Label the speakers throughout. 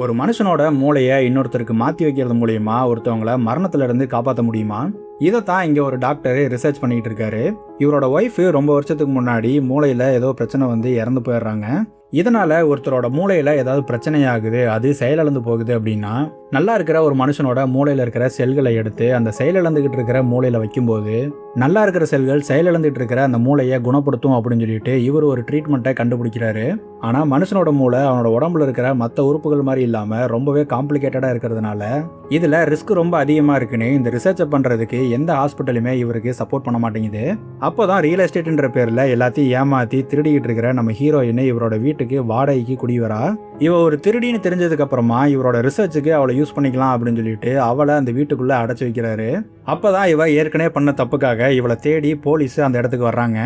Speaker 1: ஒரு மனுஷனோட மூளையை இன்னொருத்தருக்கு மாற்றி வைக்கிறது மூலியமா ஒருத்தவங்கள மரணத்திலிருந்து காப்பாற்ற முடியுமா? இதைத்தான் இங்கே ஒரு டாக்டர் ரிசர்ச் பண்ணிட்டு இருக்காரு. இவரோட ஒய்ஃபு ரொம்ப வருஷத்துக்கு முன்னாடி மூளையில் ஏதோ பிரச்சனை வந்து இறந்து போயிடுறாங்க. இதனால ஒருத்தரோட மூளையில் ஏதாவது பிரச்சனையாகுது, அது செயலிழந்து போகுது அப்படின்னா, நல்லா இருக்கிற ஒரு மனுஷனோட மூளையில் இருக்கிற செல்களை எடுத்து அந்த செயலிழந்துகிட்டு இருக்கிற மூளையில் வைக்கும்போது நல்லா இருக்கிற செல்கள் செயலிழந்துட்டு இருக்கிற அந்த மூளையை குணப்படுத்தும் அப்படின்னு சொல்லிட்டு இவர் ஒரு ட்ரீட்மெண்ட்டை கண்டுபிடிக்கிறாரு. ஆனால் மனுஷனோட மூளை அவனோட உடம்புல இருக்கிற மற்ற உறுப்புகள் மாதிரி இல்லாமல் ரொம்பவே காம்ப்ளிகேட்டடாக இருக்கிறதுனால இதில் ரிஸ்க் ரொம்ப அதிகமாக இருக்குன்னு இந்த ரிசர்ச்சை பண்ணுறதுக்கு எந்த ஹாஸ்பிட்டலுமே இவருக்கு சப்போர்ட் பண்ண மாட்டேங்குது. அப்போ தான் ரியல் எஸ்டேட்ன்ற பேரில் எல்லாத்தையும் ஏமாற்றி திருடிக்கிட்டு இருக்கிற நம்ம ஹீரோயின் இவரோட வீட்டுக்கு வாடகைக்கு குடி வரா. இவ ஒரு திருடின்னு தெரிஞ்சதுக்கு அப்புறமா இவரோட ரிசர்ச்சுக்கு அவளை யூஸ் பண்ணிக்கலாம் அப்படின்னு சொல்லிட்டு அவளை அந்த வீட்டுக்குள்ளே அடைச்சி வைக்கிறாரு. அப்போதான் இவ ஏற்கனவே பண்ண தப்புக்காக இவளை தேடி போலீஸ் அந்த இடத்துக்கு வர்றாங்க.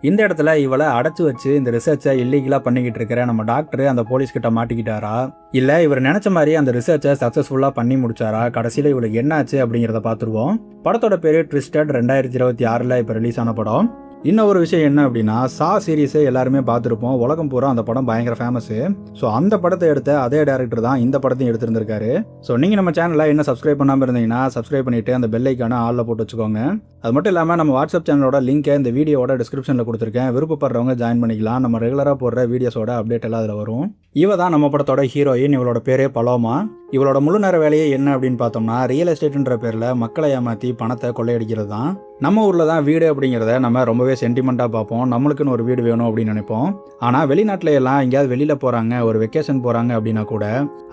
Speaker 1: இந்த இடத்துல இவளை அடைச்சி வச்சு இந்த ரிசர்ச்சை இல்லீகலாக பண்ணிக்கிட்டு இருக்கிற நம்ம டாக்டர் அந்த போலீஸ் கிட்ட மாட்டிக்கிட்டாரா, இல்லை இவர் நினைச்ச மாதிரி அந்த ரிசர்ச்சை சக்ஸஸ்ஃபுல்லாக பண்ணி முடிச்சாரா, கடைசியில் இவளுக்கு என்னாச்சு அப்படிங்கிறத பார்த்துருவோம். படத்தோட பேர் ட்விஸ்டட், 2026 இப்போ ரிலீஸ் ஆன படம். இன்னும் ஒரு விஷயம் என்ன அப்படின்னா, சா சீரீஸை எல்லாருமே பார்த்துருப்போம். உலகம் பூரா அந்த படம் பயங்கர ஃபேமஸு. ஸோ அந்த படத்தை எடுத்த அதே டேரக்டர் தான் இந்த படத்தையும் எடுத்திருந்திருக்காரு. ஸோ நீங்கள் நம்ம சேனலில் என்ன சப்ஸ்கிரைப் பண்ணாமல் இருந்தீங்கன்னா சப்ஸ்கிரைப் பண்ணிவிட்டு அந்த பெல் ஐக்கான ஆளில் போட்டு வச்சுக்கோங்க. அது மட்டும் இல்லாமல் நம்ம வாட்ஸ்அப் சேனலோட லிங்கை இந்த வீடியோட டிஸ்கிரிப்ஷனில் கொடுத்துருக்கேன். விருப்பப்படுறவங்க ஜாயின் பண்ணிக்கலாம். நம்ம ரெகுலராக போடுற வீடியோஸோட அப்டேட் எல்லாம் அதில் வரும். இவ தான் நம்ம படத்தோட ஹீரோயின். இவளோட பேரே பலோமா. இவளோட முழு நேர வேலையே என்ன அப்படின்னு பார்த்தோம்னா, ரியல் எஸ்டேட்ன்ற பேரில் மக்களை ஏமாற்றி பணத்தை கொள்ளையடிக்கிறது தான். நம்ம ஊரில் தான் வீடு அப்படிங்கிறத நம்ம ரொம்பவே சென்டிமெண்ட்டாக பார்ப்போம். நம்மளுக்குன்னு ஒரு வீடு வேணும் அப்படின்னு நினைப்போம். ஆனால் வெளிநாட்டில எல்லாம் எங்கேயாவது வெளியில் போகிறாங்க, ஒரு வெக்கேஷன் போகிறாங்க அப்படின்னா கூட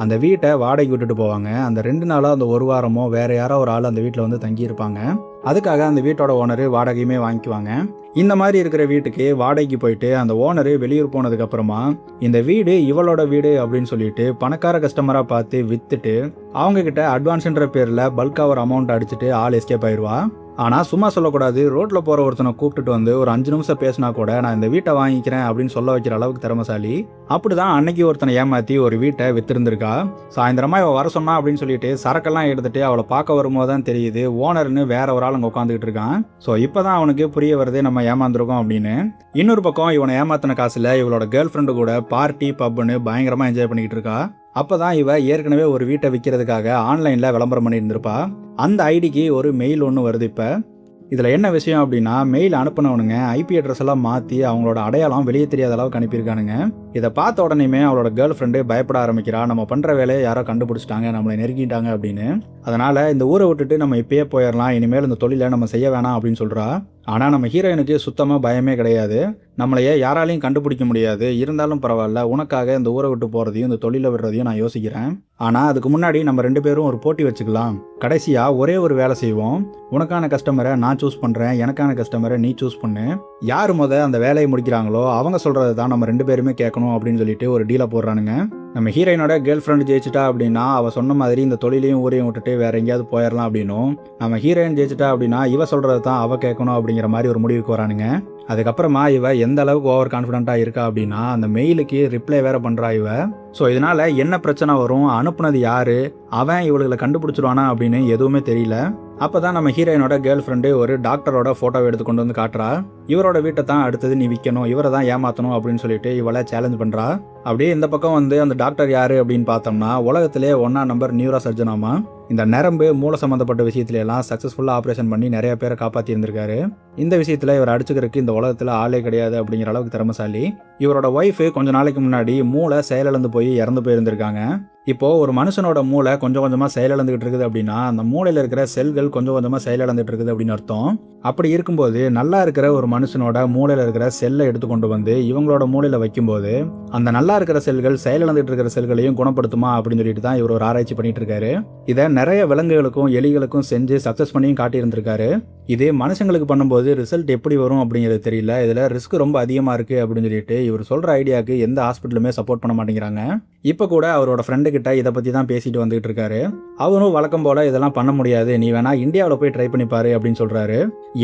Speaker 1: அந்த வீட்டை வாடகை விட்டுட்டு போவாங்க. அந்த 2 நாளோ அந்த ஒரு வாரமோ வேற யாரோ ஒரு ஆள் அந்த வீட்டில் வந்து தங்கியிருப்பாங்க. அதுக்காக அந்த வீட்டோட ஓனரு வாடகையுமே வாங்கிக்குவாங்க. இந்த மாதிரி இருக்கிற வீட்டுக்கு வாடகைக்கு போயிட்டு அந்த ஓனரு வெளியூர் போனதுக்கு அப்புறமா இந்த வீடு இவளோட வீடு அப்படின்னு சொல்லிட்டு பணக்கார கஸ்டமராக பார்த்து வித்துட்டு அவங்க கிட்ட அட்வான்ஸ்ன்ற பேரில் பல்காக ஒரு அமௌண்ட் அடிச்சுட்டு ஆள் எஸ்கேப் ஆயிடுவா. ஆனால் சும்மா சொல்லக்கூடாது. ரோட்டில் போகிற ஒருத்தனை கூப்பிட்டுட்டு வந்து ஒரு 5 நிமிஷம் பேசினா கூட நான் இந்த வீட்டை வாங்கிக்கிறேன் அப்படின்னு சொல்ல வைக்கிற அளவுக்கு திறமசாலி. அப்படி தான் அன்னைக்கு ஒருத்தனை ஏமாற்றி ஒரு வீட்டை வித்திருந்திருக்கா. சாயந்தரமாக இவள் வர சொன்னா அப்படின்னு சொல்லிட்டு சரக்கெல்லாம் எடுத்துட்டு அவளை பார்க்க வரும்போது தான் தெரியுது ஓனர்னு வேற ஒரு ஆள் அங்கே உட்காந்துக்கிட்டு இருக்கான். ஸோ இப்போ தான் அவனுக்கு புரிய வருது நம்ம ஏமாந்துருக்கோம் அப்படின்னு. இன்னொரு பக்கம் இவனை ஏமாத்தின காசில் இவளோட கேர்ள் ஃப்ரெண்டு கூட பார்ட்டி பப்னு பயங்கரமாக என்ஜாய் பண்ணிக்கிட்டு இருக்கா. அப்போ தான் இவ ஏற்கனவே ஒரு வீட்டை விற்கிறதுக்காக ஆன்லைனில் விளம்பரம் பண்ணியிருந்திருப்பா. அந்த ஐடிக்கு ஒரு மெயில் ஒன்று வருது. இப்போ இதில் என்ன விஷயம் அப்படின்னா, மெயில் அனுப்பினவனுங்க ஐபி அட்ரஸ் எல்லாம் மாற்றி அவங்களோட அடையாளம் வெளியே தெரியாத அளவுக்கு அனுப்பியிருக்கானுங்க. இதை பார்த்த உடனேயுமே அவளோட கேர்ள் ஃப்ரெண்டு பயப்பட ஆரம்பிக்கிறா. நம்ம பண்ணுற வேலையை யாரோ கண்டுபிடிச்சிட்டாங்க, நம்மளை நெருங்கிட்டாங்க அப்படின்னு. அதனால் இந்த ஊரை விட்டுட்டு நம்ம இப்பயே போயிடலாம், இனிமேல் இந்த தொழிலை நம்ம செய்ய வேணாம் அப்படின்னு சொல்கிறா. ஆனால் நம்ம ஹீரோயினுக்கு சுத்தமாக பயமே கிடையாது. நம்மளையே யாராலையும் கண்டுபிடிக்க முடியாது, இருந்தாலும் பரவாயில்ல, உனக்காக இந்த ஊரை விட்டு போகிறதையும் இந்த தொழிலை விடுறதையும் நான் யோசிக்கிறேன். ஆனால் அதுக்கு முன்னாடி நம்ம 2 பேரும் ஒரு போட்டி வச்சுக்கலாம். கடைசியாக ஒரே ஒரு வேலை செய்வோம். உனக்கான கஸ்டமரை நான் சூஸ் பண்ணுறேன், எனக்கான கஸ்டமரை நீ சூஸ் பண்ணு. யார் அந்த வேலையை முடிக்கிறாங்களோ அவங்க சொல்கிறது தான் நம்ம 2 பேருமே கேட்கணும் அப்படின்னு சொல்லிட்டு ஒரு டீலை போடுறானுங்க. நம்ம ஹீரோயினோட கேர்ள் ஃப்ரெண்டு ஜெயிச்சிட்டா அப்படின்னா அவள் சொன்ன மாதிரி இந்த தொழிலையும் ஊரையும் விட்டுட்டு வேற எங்கேயாவது போயிடலாம் அப்படின்னும், நம்ம ஹீரோயின் ஜெயிச்சிட்டா அப்படின்னா இவ சொல்கிறது தான் அவள் கேட்கணும் அப்படிங்கிற மாதிரி ஒரு முடிவுக்கு வரானுங்க. அதுக்கப்புறமா இவ எந்த அளவுக்கு ஓவர் கான்ஃபிடென்ட்டாக இருக்கா அப்படின்னா அந்த மெயிலுக்கு ரிப்ளை வேற பண்ணுறா இவ. ஸோ இதனால் என்ன பிரச்சனை வரும், அனுப்புனது யார், அவன் இவளுகளை கண்டுபிடிச்சிருவானா அப்படின்னு எதுவுமே தெரியல. அப்போ தான் நம்ம ஹீரோயினோட கேர்ள் ஃப்ரெண்டு ஒரு டாக்டரோட ஃபோட்டோவை எடுத்து கொண்டு வந்து காட்டுறா. இவரோட வீட்டை தான் அடுத்தது நீ விற்கணும், இவரை தான் ஏமாற்றணும் அப்படின்னு சொல்லிட்டு இவளை சேலஞ்ச் பண்ணுறா. அப்படியே இந்த பக்கம் வந்து அந்த டாக்டர் யார் அப்படின்னு பார்த்தோம்னா உலகத்திலே 1ஆம் நம்பர் நியூரோ சர்ஜனாமா. இந்த நரம்பு மூளை சம்மந்தப்பட்ட விஷயத்துல எல்லாம் சக்ஸஸ்ஃபுல்லாக ஆப்ரேஷன் பண்ணி நிறைய பேரை காப்பாற்றி இருந்திருக்காரு. இந்த விஷயத்தில் இவர் அடிச்சுக்கிறதுக்கு இந்த உலகத்தில் ஆளே கிடையாது அப்படிங்கிற அளவுக்கு திறமசாலி. இவரோட ஒய்ஃபு கொஞ்ச நாளைக்கு முன்னாடி மூளை செயலிழந்து போய் இறந்து போயிருந்திருக்காங்க. இப்போது ஒரு மனுஷனோட மூளை கொஞ்சம் கொஞ்சமாக செயலிழந்துகிட்டு இருக்குது அப்படின்னா அந்த மூளையில் இருக்கிற செல்கள் கொஞ்சம் கொஞ்சமாக செயலிழந்துட்டு இருக்குது அப்படின்னு அர்த்தம். அப்படி இருக்கும்போது நல்லா இருக்கிற ஒரு மனுஷனோட மூளையில் இருக்கிற செல்லை எடுத்துக்கொண்டு வந்து இவங்களோட மூளையில் வைக்கும்போது அந்த நல்லா இருக்கிற செல்கள் செயலிழந்துட்டு இருக்கிற செல்களையும் குணப்படுத்துமா அப்படின்னு சொல்லிட்டு தான் இவர் ஒரு ஆராய்ச்சி பண்ணிட்டு இருக்காரு. இதை நிறைய விலங்குகளுக்கும் எலிகளுக்கும் செஞ்சு சக்ஸஸ் பண்ணியும் காட்டியிருந்திருக்காரு. இது மனுஷங்களுக்கு பண்ணும்போது ரிசல்ட் எப்படி வரும் அப்படிங்கிறது தெரியல. இதில் ரிஸ்க் ரொம்ப அதிகமாக இருக்குது அப்படின்னு சொல்லிட்டு இவர் சொல்கிற ஐடியாவுக்கு எந்த ஹாஸ்பிட்டலுமே சப்போர்ட் பண்ண மாட்டேங்கிறாங்க. இப்போ கூட அவரோட ஃப்ரெண்டு கிட்ட இதை பற்றி தான் பேசிட்டு வந்துகிட்டு இருக்காரு. அவரும் வழக்கம் போல் இதெல்லாம் பண்ண முடியாது, நீ வேணா இந்தியாவில் போய் ட்ரை பண்ணி பாரு அப்படின்னு சொல்கிறாரு.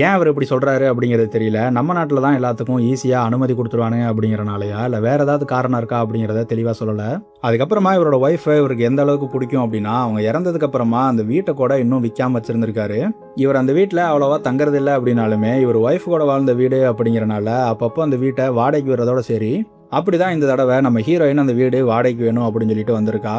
Speaker 1: ஏன் அவர் இப்படி சொல்கிறாரு அப்படிங்கிறது தெரியல. நம்ம நாட்டில் தான் எல்லாத்துக்கும் ஈஸியாக அனுமதி கொடுத்துருவானுங்க அப்படிங்கிறனாலையா இல்லை வேறு ஏதாவது காரணம் இருக்கா அப்படிங்கிறத தெளிவாக சொல்லலை. அதுக்கப்புறமா இவரோட ஒய்ஃபை இவருக்கு எந்த அளவுக்கு பிடிக்கும் அப்படின்னா அவங்க இறந்ததுக்கு அப்புறமா அந்த வீட்டை கூட இன்னும் விற்காம வச்சிருந்திருக்காரு. இவர் அந்த வீட்டில் அவ்வளோவா தங்குறதில்லை அப்படின்னாலுமே இவர் ஒய்ஃப் கூட வாழ்ந்த வீடு அப்படிங்கிறனால அப்பப்போ அந்த வீட்டை வாடகைக்கு வர்றதோட சரி. அப்படிதான் இந்த தடவை நம்ம ஹீரோயின் அந்த வீடு வாடகைக்கு வேணும் அப்படின்னு சொல்லிட்டு வந்திருக்கா.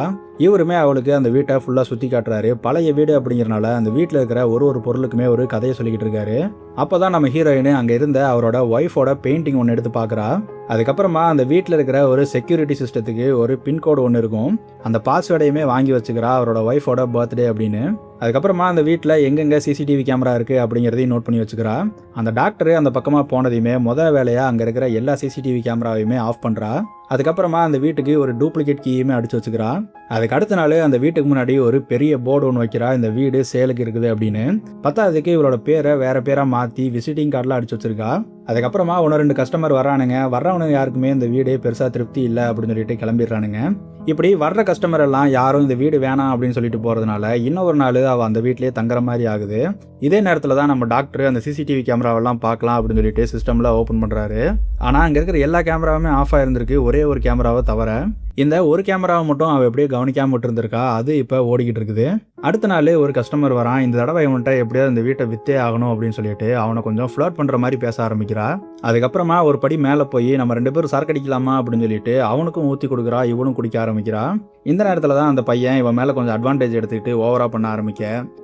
Speaker 1: இவருமே அவளுக்கு அந்த வீட்டை ஃபுல்லாக சுற்றி காட்டுறாரு. பழைய வீடு அப்படிங்கிறனால அந்த வீட்டில் இருக்கிற ஒரு ஒரு பொருளுக்குமே ஒரு கதையை சொல்லிக்கிட்டு இருக்காரு. அப்போ தான் நம்ம ஹீரோயின் அங்கே இருந்த அவரோட ஒய்ஃபோட பெயிண்டிங் ஒன்று எடுத்து பார்க்குறா. அதுக்கப்புறமா அந்த வீட்டில் இருக்கிற ஒரு செக்யூரிட்டி சிஸ்டத்துக்கு ஒரு பின்கோடு ஒன்று இருக்கும். அந்த பாஸ்வேர்டையுமே வாங்கி வச்சுக்கிறா அவரோட ஒய்ஃபோட பர்த்டே அப்படின்னு. அதுக்கப்புறமா அந்த வீட்டில் எங்கெங்கே சிசிடிவி கேமரா இருக்குது அப்படிங்கிறதையும் நோட் பண்ணி வச்சுக்கிறா. அந்த டாக்டர் அந்த பக்கமாக போனதையுமே முதல் வேலையாக அங்கே இருக்கிற எல்லா சிசிடிவி கேமராவையுமே ஆஃப் பண்ணுறா. அதுக்கப்புறமா அந்த வீட்டுக்கு ஒரு டூப்ளிகேட் கீயுமே அடிச்சு வச்சுக்கிறா. அதுக்கு அடுத்த நாள் அந்த வீட்டுக்கு முன்னாடி ஒரு பெரிய போர்டு ஒன்று வைக்கிறா, இந்த வீடு சேலுக்கு இருக்குது அப்படின்னு. பத்தாவதுக்கு இவளோட பேரை வேற பேராக மாற்றி விசிட்டிங் கார்டெலாம் அடிச்சு வச்சிருக்கா. அதுக்கப்புறமா 1-2 கஸ்டமர் வரானுங்க. வர்றவனுங்க யாருக்குமே இந்த வீடு பெருசாக திருப்தி இல்லை அப்படின்னு சொல்லிட்டு கிளம்பிடுறானுங்க. இப்படி வர்ற கஸ்டமர் எல்லாம் யாரும் இந்த வீடு வேணாம் அப்படின்னு சொல்லிட்டு போகிறதுனால இன்னொரு நாள் அவள் அந்த வீட்டிலேயே தங்குற மாதிரி ஆகுது. இதே நேரத்தில் தான் நம்ம டாக்டர் அந்த சிசிடிவி கேமராவெல்லாம் பார்க்கலாம் அப்படின்னு சொல்லிட்டு சிஸ்டமில் ஓப்பன் பண்ணுறாரு. ஆனால் அங்கே இருக்கிற எல்லா கேமராவுமே ஆஃப் ஆகிருந்திருக்கு, ஒரே ஒரு கேமராவை தவிர. இந்த ஒரு கேமராவை மட்டும் அவள் எப்படியோ கவனிக்காம விட்டுருந்துருக்கா, அது இப்போ ஓடிக்கிட்டு இருக்குது. அடுத்த நாள் ஒரு கஸ்டமர் வரான். இந்த தடவை இவன்கிட்ட எப்படியாவது இந்த வீட்டை விற்றே ஆகணும் அப்படின்னு சொல்லிட்டு அவனை கொஞ்சம் ஃப்ளர்ட் பண்ணுற மாதிரி பேச ஆரம்பிக்கிறா. அதுக்கப்புறமா ஒரு படி மேலே போய் நம்ம 2 பேரும் சரக்கு அடிக்கலாமா அப்படின்னு சொல்லிட்டு அவனுக்கும் ஊற்றி கொடுக்குறா, இவனும் குடிக்க ஆரம்பிக்கிறா. இந்த நேரத்தில் தான் அந்த பையன் இவன் மேலே கொஞ்சம் அட்வான்டேஜ் எடுத்துக்கிட்டு ஓவராக பண்ண ஆரம்பிக்க,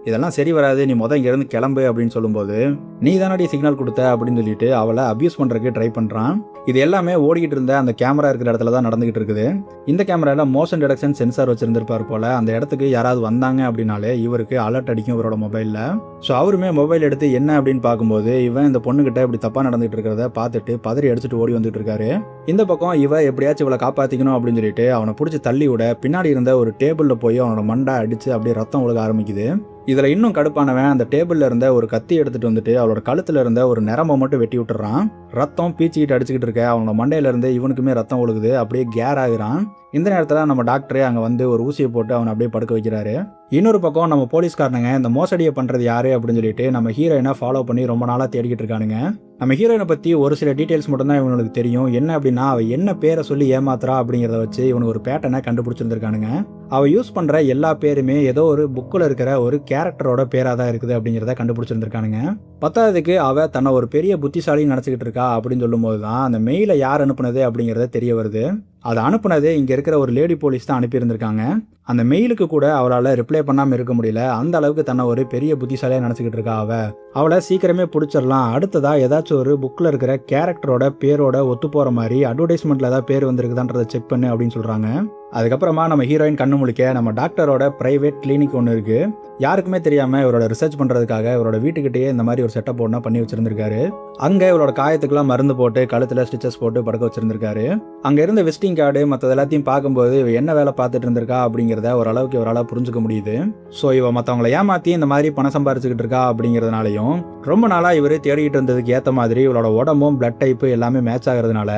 Speaker 1: இதெல்லாம் சரி வராது, நீ இங்கேருந்து கிளம்பு அப்படின்னு சொல்லும்போது, நீ தானடி சிக்னல் கொடுத்த அப்படின்னு சொல்லிட்டு அவளை அபியூஸ் பண்ணுறதுக்கு ட்ரை பண்ணுறான். இது எல்லாமே ஓடிக்கிட்டு இருந்த அந்த கேமரா இருக்கிற இடத்துல தான் நடந்துகிட்டு இருக்குது. இந்த கேமராவில் மோஷன் டிடெக்ஷன் சென்சார் வச்சிருந்திருப்பார் போல. அந்த இடத்துக்கு யாராவது வந்தாங்க அப்படின்னாலே இவருக்கு அலர்ட் அடிக்கும் இவரோட மொபைலில். ஸோ அவருமே மொபைல் எடுத்து என்ன அப்படின்னு பார்க்கும்போது இவன் இந்த பொண்ணுகிட்ட இப்படி தப்பாக நடந்துகிட்டு இருக்கிறத பார்த்துட்டு பதறி அடிச்சுட்டு ஓடி வந்துட்டு இருக்காரு. இந்த பக்கம் இவ எப்படியாச்சும் இவளை காப்பாற்றிக்கணும் அப்படின்னு சொல்லிட்டு அவனை பிடிச்சி தள்ளி விட பின்னாடி இருந்த ஒரு டேபிளில் போய் அவனோட மண்டை அடித்து அப்படியே ரத்தம் ஒழுக ஆரம்பிக்குது. இதில் இன்னும் கடுப்பானவன் அந்த டேபிளில் இருந்த ஒரு கத்தி எடுத்துகிட்டு வந்துட்டு அவளோட கழுத்தில் இருந்த ஒரு நரம்பை மட்டும் வெட்டி விட்டுறான். ரத்தம் பீச்சிக்கிட்டு அடிச்சுக்கிட்டு இருக்க அவனோட மண்டையிலேருந்து இவனுக்குமே ரத்தம் ஒழுகுது, அப்படியே கேர் ஆகுறான். இந்த நேரத்தில் நம்ம டாக்டரே அங்கே வந்து ஒரு ஊசியை போட்டு அவனை அப்படியே படுக்க வைக்கிறாரு. இன்னொரு பக்கம் நம்ம போலீஸ்காரனுங்க இந்த மோசடியை பண்ணுறது யாரு அப்படின்னு சொல்லிட்டு நம்ம ஹீரோயினை ஃபாலோ பண்ணி ரொம்ப நாளாக தேடிக்கிட்டு இருக்கானுங்க. நம்ம ஹீரோயினை பற்றி ஒரு சில டீட்டெயில்ஸ் மட்டும்தான் இவனுக்கு தெரியும். என்ன அப்படின்னா அவள் என்ன பேரை சொல்லி ஏமாத்துறா அப்படிங்கிறத வச்சு இவனுக்கு ஒரு பேட்டர்னை கண்டுபிடிச்சிருந்துருக்கானுங்க. அவள் யூஸ் பண்ணுற எல்லா பேருமே ஏதோ ஒரு புக்கில் இருக்கிற ஒரு கேரக்டரோட பேராக தான் இருக்குது அப்படிங்கிறத கண்டுபிடிச்சிருந்துருக்கானுங்க. பத்தாவதுக்கு அவள் தன்னை ஒரு பெரிய புத்திசாலின்னு நினச்சிக்கிட்டு இருக்கா அப்படின்னு சொல்லும் போது தான் அந்த மெயிலை யார் அனுப்புனது அப்படிங்கிறத தெரிய வருது. அதை அனுப்புனது இங்கே இருக்கிற ஒரு லேடி போலீஸ் தான் அனுப்பியிருந்திருக்காங்க. அந்த மெயிலுக்கு கூட அவளால் ரிப்ளை பண்ணாமல் இருக்க முடியல. அந்த அளவுக்கு தன்னை ஒரு பெரிய புத்திசாலியாக நினச்சிக்கிட்டு இருக்கா அவளை சீக்கிரமே பிடிச்சிடலாம். அடுத்ததாக ஏதாச்சும் ஒரு புக்கில் இருக்கிற கேரக்டரோட பேரோட ஒத்து போகிற மாதிரி அட்வர்டைஸ்மெண்ட்டில் ஏதாவது பேர் வந்திருக்குதான்றதை செக் பண்ணு அப்படின்னு சொல்கிறாங்க. அதுக்கப்புறமா நம்ம ஹீரோயின் கண்ணு முழிக்க நம்ம டாக்டரோட பிரைவேட் கிளினிக் ஒன்று இருக்குது. யாருக்குமே தெரியாமல் இவரோட ரிசர்ச் பண்ணுறதுக்காக இவரோட வீட்டுக்கிட்டேயே இந்த மாதிரி ஒரு செட்டப் ஒன்றா பண்ணி வச்சிருந்திருக்காரு. அங்கே இவரோட காயத்துக்குலாம் மருந்து போட்டு கழுத்தில் ஸ்டிச்சஸ் போட்டு படுக்க வச்சிருந்திருக்காரு. அங்கே இருந்த விசிட்டிங் கார்டு மற்றது எல்லாத்தையும் பார்க்கும்போது இவ என்ன வேலை பார்த்துட்டு இருந்திருக்கா அப்படிங்கிறத ஓரளவுக்கு இவரால் புரிஞ்சுக்க முடியுது. ஸோ இவ மற்றவங்களை ஏமாற்றி இந்த மாதிரி பணம் சம்பாரிச்சுக்கிட்டு இருக்கா அப்படிங்கிறதுனாலையும் ரொம்ப நாளாக இவர் தேடிக்கிட்டு இருந்ததுக்கு ஏற்ற மாதிரி இவளோட உடம்பும் பிளட் டைப்பு எல்லாமே மேட்ச் ஆகிறதுனால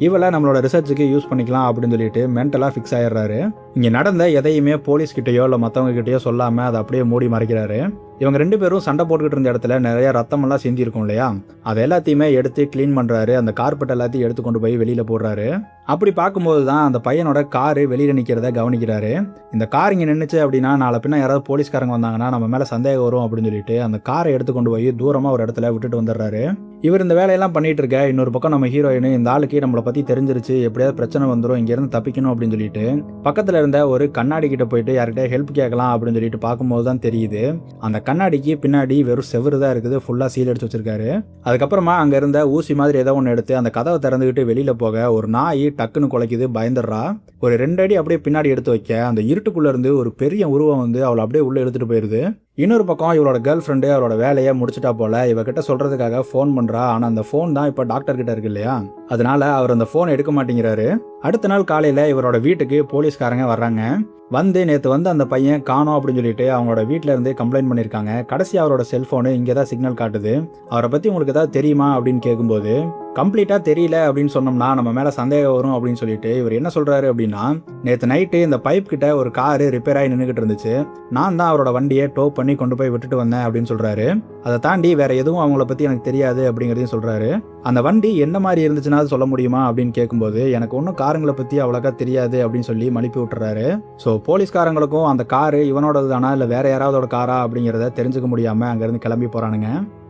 Speaker 1: இவளை நம்மளோட ரிசர்ச்சுக்கு யூஸ் பண்ணிக்கலாம் அப்படின்னு சொல்லிட்டு மென்டலாக ஃபிக்ஸ் ஆயிடுறாரு. இங்கே நடந்த எதையுமே போலீஸ்கிட்டையோ இல்லை மற்றவங்க கிட்டேயோ சொல்லாமல் அதை அப்படியே மூடி மறைக்கிறாரு. இவங்க 2 பேரும் சண்டை போட்டுக்கிட்டு இருந்த இடத்துல நிறைய ரத்தமெல்லாம் சிந்தி இருக்கும் இல்லையா, அதை எல்லாத்தையுமே எடுத்து க்ளீன் பண்ணுறாரு. அந்த கார்பெட் எல்லாத்தையும் எடுத்து கொண்டு போய் வெளியில் போடுறாரு. அப்படி பார்க்கும்போது தான் அந்த பையனோட காரு வெளியில் நிற்கிறத கவனிக்கிறாரு. இந்த கார் இங்கே நின்றுச்சு அப்படின்னா நாளை பின்ன யாராவது போலீஸ்காரங்க வந்தாங்கன்னா நம்ம மேலே சந்தேகம் வரும் அப்படின்னு சொல்லிட்டு அந்த காரை எடுத்து கொண்டு போய் தூரமாக ஒரு இடத்துல விட்டுட்டு வந்துடுறாரு. இவர் இந்த வேலையெல்லாம் பண்ணிட்டு இருக்க இன்னொரு பக்கம் நம்ம ஹீரோயின் இந்த ஆளுக்கு நம்மளை பற்றி தெரிஞ்சிருச்சு, எப்படியாவது பிரச்சனை வந்துடும், இங்கேருந்து தப்பிக்கணும் அப்படின்னு சொல்லிட்டு பக்கத்தில் இருந்த ஒரு கண்ணாடி கிட்ட போயிட்டு யார்கிட்ட ஹெல்ப் கேட்கலாம் அப்படின்னு சொல்லிட்டு பார்க்கும்போது தான் தெரியுது அந்த கண்ணாடிக்கு பின்னாடி வெறும் செவரு தான் இருக்குது, ஃபுல்லாக சீல் அடிச்சு வச்சிருக்காரு. அதுக்கப்புறமா அங்கே இருந்த ஊசி மாதிரி ஏதோ ஒன்று எடுத்து அந்த கதவை திறந்துக்கிட்டு வெளியில் போக ஒரு நாய் டக்குன்னு குலைக்குது, பயந்துடுறா. ஒரு 2 அடி அப்படியே பின்னாடி எடுத்து வைக்க அந்த இருட்டுக்குள்ளே இருந்து ஒரு பெரிய உருவம் வந்து அவளை அப்படியே உள்ளே எடுத்துகிட்டு போயிடுது. இன்னொரு பக்கம் இவளோட கேர்ள் ஃப்ரெண்டு அவளோட வேலையை முடிச்சிட்டா போல இவகிட்ட சொல்கிறதுக்காக ஃபோன் பண்ணுறா. ஆனால் அந்த ஃபோன் தான் இப்போ டாக்டர் கிட்ட இருக்கு இல்லையா, அதனால அவர் அந்த ஃபோன் எடுக்க மாட்டேங்கிறாரு. அடுத்த நாள் காலையில் இவரோட வீட்டுக்கு போலீஸ்காரங்க வர்றாங்க. வந்து நேற்று வந்து அந்த பையன் காணோம் அப்படின்னு சொல்லிட்டு அவங்களோட வீட்டில் இருந்து கம்ப்ளைண்ட் பண்ணியிருக்காங்க. கடைசி அவரோட செல்ஃபோனு இங்கே தான் சிக்னல் காட்டுது, அவரை பற்றி உங்களுக்கு ஏதாவது தெரியுமா அப்படின்னு கேட்கும்போது கம்ப்ளீட்டாக தெரியல அப்படின்னு சொன்னோம்னா நம்ம மேலே சந்தேகம் வரும் அப்படின்னு சொல்லிட்டு இவர் என்ன சொல்கிறாரு அப்படின்னா, நேற்று நைட்டு இந்த பைப் கிட்ட ஒரு காரு ரிப்பேர் ஆகி நின்றுக்கிட்டு இருந்துச்சு, நான் தான் அவரோட வண்டியை டோ பண்ணி கொண்டு போய் விட்டுட்டு வந்தேன் அப்படின்னு சொல்கிறாரு. அதை தாண்டி வேற எதுவும் அவங்கள பற்றி எனக்கு தெரியாது அப்படிங்கிறதையும் சொல்கிறாரு. அந்த வண்டி என்ன மாதிரி இருந்துச்சுன்னா சொல்ல முடியுமா அப்படின்னு கேட்கும்போது எனக்கு ஒன்றும் காருங்களை பற்றி அவ்வளோக்கா தெரியாது அப்படின்னு சொல்லி மலிப்பி விட்டுறாரு. ஸோ போலீஸ்காரங்களுக்கும் அந்த காரு இவனோடது தானா இல்லை வேற யாராவதோட காரா அப்படிங்கிறத தெரிஞ்சுக்க முடியாமல் அங்கேருந்து கிளம்பி போகிறானுங்க.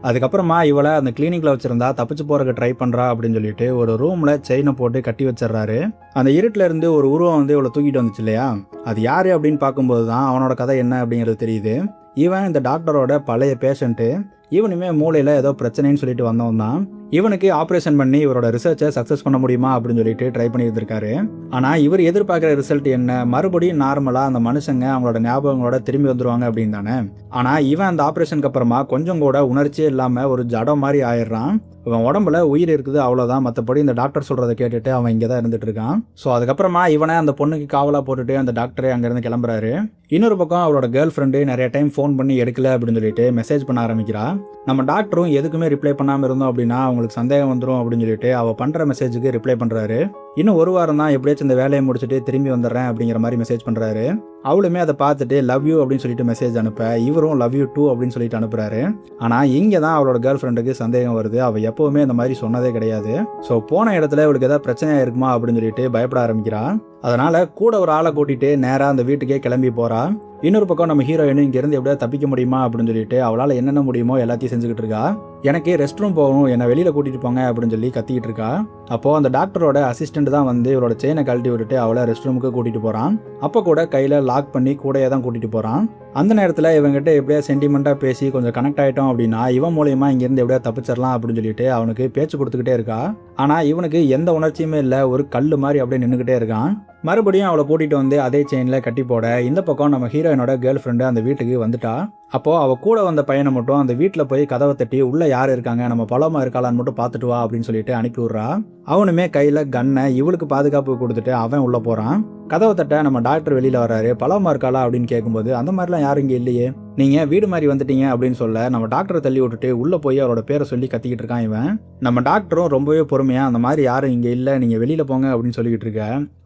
Speaker 1: அதுக்கப்புறமா இவளை அந்த கிளினிக்ல வச்சிருந்தா தப்பிச்சு போறதுக்கு ட்ரை பண்றா அப்படின்னு சொல்லிட்டு ஒரு ரூம்ல செயினை போட்டு கட்டி வச்சிடறாரு. அந்த இருட்டுல இருந்து ஒரு உருவம் வந்து இவளை தூக்கிட்டு வந்துச்சு இல்லையா, அது யாரு அப்படின்னு பார்க்கும்போது தான் அவனோட கதை என்ன அப்படிங்கிறது தெரியுது. இவன் இந்த டாக்டரோட பழைய பேஷண்ட்டு. இவனுமே மூளையில் ஏதோ பிரச்சனைன்னு சொல்லிட்டு வந்தவன் தான். இவனுக்கு ஆப்ரேஷன் பண்ணி இவரோட ரிசர்ச்சை சக்ஸஸ் பண்ண முடியுமா அப்படின்னு சொல்லிட்டு ட்ரை பண்ணியிருந்திருக்காரு. ஆனால் இவர் எதிர்பார்க்குற ரிசல்ட் என்ன, மறுபடியும் நார்மலாக அந்த மனுஷங்க அவங்களோட ஞாபகங்களோட திரும்பி வந்துருவாங்க அப்படின்னு தானே. ஆனால் இவன் அந்த ஆப்ரேஷனுக்கு அப்புறமா கொஞ்சம் கூட உணர்ச்சியே இல்லாமல் ஒரு ஜடம் மாதிரி ஆயிடுறான். இவன் உடம்புல உயிர் இருக்குது அவ்வளோதான், மற்றபடி இந்த டாக்டர் சொல்கிறத கேட்டுட்டு அவன் இங்கே தான் இருந்துட்டு இருக்கான். ஸோ அதுக்கப்புறமா இவனை அந்த பொண்ணுக்கு காவலாக போட்டுட்டு அந்த டாக்டரே அங்கேருந்து கிளம்புறாரு. இன்னொரு பக்கம் அவரோட கேர்ள் ஃப்ரெண்டு நிறைய டைம் ஃபோன் பண்ணி எடுக்கல அப்படின்னு சொல்லிட்டு மெசேஜ் பண்ண ஆரம்பிக்கிறா. நம்ம டாக்டரும் எதுக்குமே ரிப்ளை பண்ணாமல் இருந்தோம் அப்படின்னா அவங்களுக்கு சந்தேகம் வந்துடும் அப்படின்னு சொல்லிட்டு அவள் பண்ணுற மெசேஜுக்கு ரிப்ளை பண்ணுறாரு. இன்னும் ஒரு வாரம் தான், எப்படியாச்சும் இந்த வேலையை முடிச்சுட்டு திரும்பி வந்துடுறேன் அப்படிங்கிற மாதிரி மெசேஜ் பண்ணுறாரு. அவளுமே அதை பார்த்துட்டு லவ் யூ அப்படின்னு சொல்லிட்டு மெசேஜ் அனுப்ப இவரும் லவ் யூ டூ அப்படின்னு சொல்லிட்டு அனுப்புறாரு. ஆனால் இங்கே தான் அவளோட கேர்ள் ஃப்ரெண்டுக்கு சந்தேகம் வருது. அவள் எப்போவுமே இந்த மாதிரி சொன்னதே கிடையாது. ஸோ போன இடத்துல இவளுக்கு ஏதாவது பிரச்சனையாக இருக்குமா அப்படின்னு சொல்லிட்டு பயப்பட ஆரம்பிக்கிறா. அதனால கூட ஒரு ஆளை கூட்டிட்டு நேராக அந்த வீட்டுக்கே கிளம்பி போறா. இன்னொரு பக்கம் நம்ம ஹீரோயினும் இங்கேருந்து எப்படியாவது தப்பிக்க முடியுமா அப்படின்னு சொல்லிட்டு அவளால் என்னென்ன முடியுமோ எல்லாத்தையும் செஞ்சுக்கிட்டு இருக்கா. எனக்கு ரெஸ்ட் ரூம் போகணும், என்னை வெளியில் கூட்டிகிட்டு போங்க அப்படின்னு சொல்லி கத்திக்கிட்டு இருக்கா. அப்போது அந்த டாக்டரோட அசிஸ்டண்ட் தான் வந்து இவரோட செயினை கழட்டி விட்டுட்டு அவளை ரெஸ்ட் ரூமுக்கு கூட்டிகிட்டு போகிறான். அப்போ கூட கையில் லாக் பண்ணி கூடையே தான் கூட்டிகிட்டு போகிறான். அந்த நேரத்தில் இவங்ககிட்ட எப்படியா சென்டிமெண்ட்டாக பேசி கொஞ்சம் கனெக்ட் ஆகிட்டோம் அப்படின்னா இவன் மூலயமா இங்கேருந்து எப்படியா தப்பிச்சிடலாம் அப்படின்னு சொல்லிட்டு அவனுக்கு பேச்சு கொடுத்துக்கிட்டே இருக்கா. ஆனால் இவனுக்கு எந்த உணர்ச்சியுமே இல்லை, ஒரு கல் மாதிரி அப்படியே நின்றுக்கிட்டே இருக்கான். மறுபடியும் அவளை கூட்டிகிட்டு வந்து அதே செயினில் கட்டி போட இந்த பக்கம் நம்ம ஹீரோயினோட கேர்ள் ஃப்ரெண்டு அந்த வீட்டுக்கு வந்துட்டா. அப்போது அவள் கூட வந்த பையனை மட்டும் அந்த வீட்டில் போய் கதவை தட்டி உள்ளே யார் இருக்காங்க, நம்ம பழமா இருக்காளான்னு மட்டும் பார்த்துட்டு வா அப்படின்னு சொல்லிட்டு அனுப்பி விட்றா. அவனுமே கையில் கன்னை இவளுக்கு பாதுகாப்பு கொடுத்துட்டு அவன் உள்ளே போகிறான். கதவை தட்ட நம்ம டாக்டர் வெளியில் வர்றாரு. பழமா இருக்காளா அப்படின்னு கேட்கும்போது அந்த மாதிரிலாம் யாரும் இங்கே இல்லையே, நீங்கள் வீடு மாதிரி வந்துட்டீங்க அப்படின்னு சொல்ல நம்ம டாக்டரை தள்ளி விட்டுட்டு உள்ளே போய் அவரோட பேரை சொல்லி கத்திக்கிட்டு இருக்கான் இவன். நம்ம டாக்டரும் ரொம்பவே பொறுமையாக அந்த மாதிரி யாரும் இங்கே இல்லை, நீங்கள் வெளியில் போங்க அப்படின்னு சொல்லிக்கிட்டு இருக்க.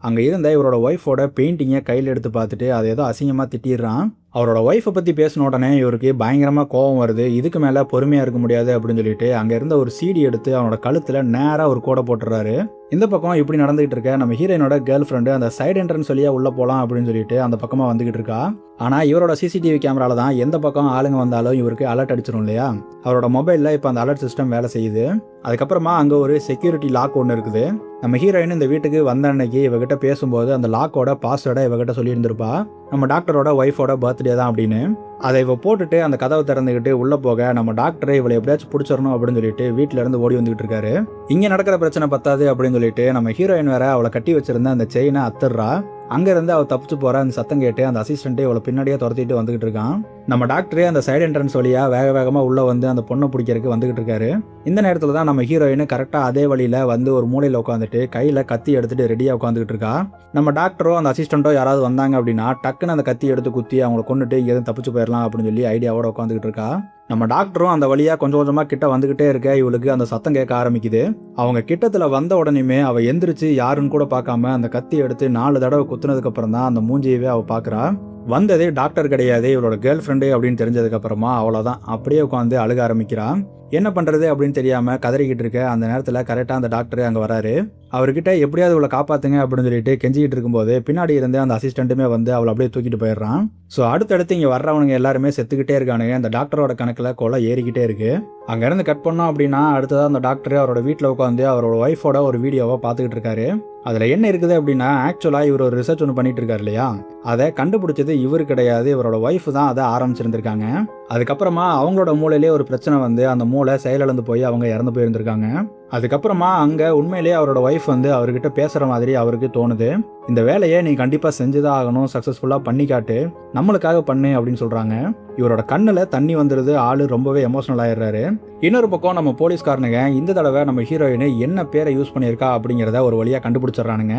Speaker 1: அங்கே இருந்த இவரோட ஒய்ஃபோட பெயிண்டிங்கை கையில் எடுத்து பார்த்துட்டு அதை ஏதோ அசிங்கமாக திட்டிடுறான். அவரோட ஒய்ஃபை பற்றி பேசின உடனே இவருக்கு பயங்கரமாக கோபம் வருது. இதுக்கு மேலே பொறுமையாக இருக்க முடியாது அப்படின்னு சொல்லிட்டு அங்கே இருந்த ஒரு சீடி எடுத்து அவனோட கழுத்தில் நேராக ஒரு கோடை போட்டுறாரு. இந்த பக்கம் இப்படி நடந்துகிட்டு இருக்க நம்ம ஹீரோயினோட கேர்ள் ஃப்ரெண்டு அந்த சைடு என்ட்ரன்ஸ் வழியா உள்ளே போகலாம் அப்படின்னு சொல்லிட்டு அந்த பக்கமாக வந்துகிட்டு இருக்கா. ஆனால் இவரோட சிசிடிவி கேமரால தான் எந்த பக்கம் ஆளுங்க வந்தாலும் இவருக்கு அலர்ட் அடிச்சிடும் இல்லையா. அவரோட மொபைலில் இப்போ அந்த அலர்ட் சிஸ்டம் வேலை செய்யுது. அதுக்கப்புறமா அங்கே ஒரு செக்யூரிட்டி லாக் ஒன்று இருக்குது. நம்ம ஹீரோயின் இந்த வீட்டுக்கு வந்த அன்னைக்கு இவகிட்ட பேசும்போது அந்த லாக்கோட பாஸ்வேர்டை இவகிட்ட சொல்லியிருந்திருப்பா. நம்ம டாக்டரோட ஒய்ஃபோட பர்த்டே தான் அப்படின்னு. அதை இவ போட்டுட்டு அந்த கதவை திறந்துக்கிட்டு உள்ளே போக நம்ம டாக்டரை இவளை எப்படியாச்சும் பிடிச்சிடணும் அப்படின்னு சொல்லிட்டு வீட்டில இருந்து ஓடி வந்துகிட்டு இருக்காரு. இங்கே நடக்கிற பிரச்சனை பத்தாது அப்படின்னு சொல்லிட்டு நம்ம ஹீரோயின் வேற அவளை கட்டி வச்சிருந்த அந்த செயினை அத்துறா. அங்கேருந்து அவள் தப்பிச்சு போகிற அந்த சத்தம் கேட்டு அந்த அசிஸ்டண்ட்டே அவளை பின்னாடியே துரத்திட்டு வந்துகிட்டு இருக்கான். நம்ம டாக்டரே அந்த சைடு என்ட்ரன்ஸ் வழியாக வேக வேகமாக உள்ளே வந்து அந்த பொண்ணை பிடிக்கிறதுக்கு வந்துகிட்டு இருக்காரு. இந்த நேரத்தில் தான் நம்ம ஹீரோயின் கரெக்டாக அதே வழியில் வந்து ஒரு மூலையில் உட்காந்துட்டு கையில் கத்தி எடுத்துகிட்டு ரெடியாக உட்காந்துக்கிட்டு இருக்கா. நம்ம டாக்டரோ அந்த அசிஸ்டண்ட்டோ யாராவது வந்தாங்க அப்படின்னா டக்குன்னு அந்த கத்தி எடுத்து குத்தி அவங்கள கொண்டுட்டு எதுவும் தப்பிச்சு போயிடலாம் அப்படின்னு சொல்லி ஐடியாவோட உட்காந்துக்கிட்டு இருக்கா. நம்ம டாக்டரும் அந்த வழியாக கொஞ்சம் கொஞ்சமாக கிட்ட வந்துக்கிட்டே இருக்க இவளுக்கு அந்த சத்தம் கேட்க ஆரம்பிக்குது. அவங்க கிட்டத்தில் வந்த உடனேயுமே அவள் எந்திரிச்சு யாருன்னு கூட பார்க்காம அந்த கத்தி எடுத்து 4 தடவை குத்துனதுக்கு அப்புறம் தான் அந்த மூஞ்சியவே அவள் பார்க்குறா. வந்ததே டாக்டர் கிடையாது, இவளோட கேர்ள் ஃப்ரெண்டு அப்படின்னு தெரிஞ்சதுக்கப்புறமா அவ்வளோதான் அப்படியே உட்காந்து அழுக ஆரம்பிக்கிறான். என்ன பண்ணுறது அப்படின்னு தெரியாமல் கதறிக்கிட்டு இருக்க அந்த நேரத்தில் கரெக்டாக அந்த டாக்டர் அங்கே வராரு. அவர்கிட்ட எப்படியாவது இவளை காப்பாற்றுங்க அப்படின்னு சொல்லிட்டு கெஞ்சிக்கிட்டு இருக்கும்போது பின்னாடி இருந்து அந்த அசிஸ்டண்ட்டுமே வந்து அவளை அப்படியே தூக்கிட்டு போயிடுறான். ஸோ அடுத்தடுத்து இங்கே வர்றவனுங்க எல்லாருமே செத்துக்கிட்டே இருக்கானுங்க. அந்த டாக்டரோட கணக்கில் கொலை ஏறிக்கிட்டே இருக்கு. அங்கேருந்து கட் பண்ணோம் அப்படின்னா அடுத்ததாக அந்த டாக்டர் அவரோட வீட்டில் உட்காந்து அவரோட ஒய்ஃபோட ஒரு வீடியோவை பார்த்துக்கிட்டு இருக்காரு. அதில் என்ன இருக்குது அப்படின்னா ஆக்சுவலாக இவர் ஒரு ரிசர்ச் ஒன்று பண்ணிட்டு இருக்காரு இல்லையா, அதை கண்டுபிடிச்சது இவர் கிடையாது, இவரோட ஒய்ஃப் தான் அதை ஆரம்பிச்சிருந்திருக்காங்க. அதுக்கப்புறமா அவங்களோட மூளையிலே ஒரு பிரச்சனை வந்து அந்த மூளை செயலிழந்து போய் அவங்க இறந்து போயிருந்திருக்காங்க. அதுக்கப்புறமா அங்கே உண்மையிலேயே அவரோட ஒய்ஃப் வந்து அவர்கிட்ட பேசுகிற மாதிரி அவருக்கு தோணுது. இந்த வேலையை நீ கண்டிப்பாக செஞ்சுதான் ஆகணும், சக்ஸஸ்ஃபுல்லாக பண்ணி காட்டு, நம்மளுக்காக பண்ணு அப்படின்னு சொல்கிறாங்க. இவரோட கண்ணில் தண்ணி வந்துடுது, ஆள் ரொம்பவே எமோஷனல் ஆயிடுறாரு. இன்னொரு பக்கம் நம்ம போலீஸ்காரனுங்க இந்த தடவை நம்ம ஹீரோயின் என்ன பேரை யூஸ் பண்ணியிருக்கா அப்படிங்கிறத ஒரு வழியாக கண்டுபிடிச்சிடுறானுங்க.